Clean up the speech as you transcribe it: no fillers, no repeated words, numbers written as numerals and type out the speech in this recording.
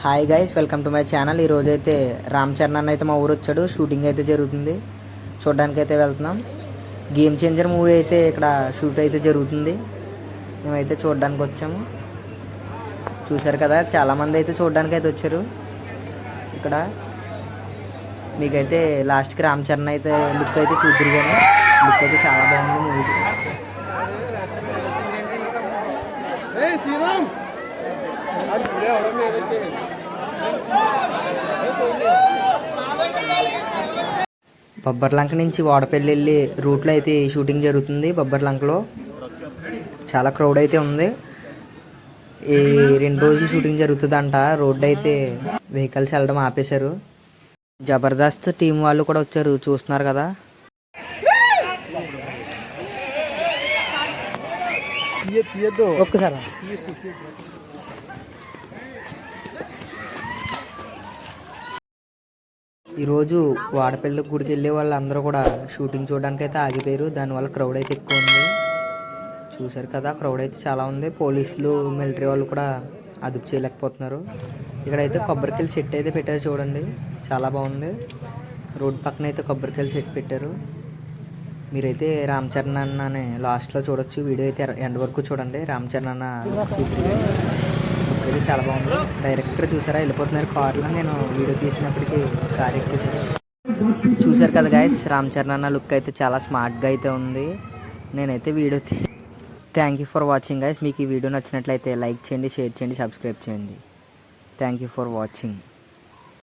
Hi guys, welcome to my channel. ఈరోజు అయితే రామ్ చరణ్ అన్న అయితే మా ఊరు వచ్చాడు. షూటింగ్ అయితే జరుగుతుంది, చూడడానికి అయితే వెళ్తున్నాం. గేమ్ చేంజర్ మూవీ అయితే ఇక్కడ షూట్ అయితే జరుగుతుంది. మేమైతే చూడడానికి వచ్చాము. చూశారు కదా, చాలామంది అయితే చూడడానికి అయితే వచ్చారు. ఇక్కడ మీకైతే లాస్ట్కి రామ్ చరణ్ అయితే లుక్ అయితే చూద్దరు, కానీ లుక్ అయితే చాలా బాగుంది మూవీకి. బొబ్బర్లంక నుంచి వాడపల్లి వెళ్ళి రూట్లో అయితే షూటింగ్ జరుగుతుంది. బొబ్బర్లంకలో చాలా క్రౌడ్ అయితే ఉంది. ఈ 2 రోజులు షూటింగ్ జరుగుతుందంట. రోడ్డు అయితే వెహికల్స్ వెళ్ళడం ఆపేశారు. జబర్దస్త్ టీం వాళ్ళు కూడా వచ్చారు, చూస్తున్నారు కదా. ఒక్కసారి ఈరోజు వాడపల్లి గుడికి వెళ్ళే వాళ్ళందరూ కూడా షూటింగ్ చూడడానికి అయితే ఆగిపోయారు. దానివల్ల క్రౌడ్ అయితే ఎక్కువ ఉంది. చూశారు కదా, క్రౌడ్ అయితే చాలా ఉంది. పోలీసులు, మిలిటరీ వాళ్ళు కూడా అదుపు చేయలేకపోతున్నారు. ఇక్కడైతే కొబ్బరికాయలు సెట్ అయితే పెట్టారు, చూడండి, చాలా బాగుంది. రోడ్ పక్కన అయితే కొబ్బరికాయలు సెట్ పెట్టారు. మీరైతే రామ్ చరణ్ అన్నని లాస్ట్లో చూడొచ్చు. వీడియో అయితే ఎండ్ వరకు చూడండి. రామ్ చరణ్ అన్న ఇది చాలా బాగుంది. డైరెక్టర్ చూసారా, వెళ్ళిపోతున్నారు కార్లో. నేను వీడియో తీసినప్పటికీ కార్ ఎక్కేసారు. చూసారు కదా గైస్, రామ్ చరణ్ అన్న లుక్ అయితే చాలా స్మార్ట్గా అయితే ఉంది. నేనైతే video thank you for watching guys. మీకు ఈ వీడియో నచ్చినట్లయితే లైక్ చేయండి, షేర్ చేయండి, సబ్స్క్రైబ్ చేయండి. Thank you for watching.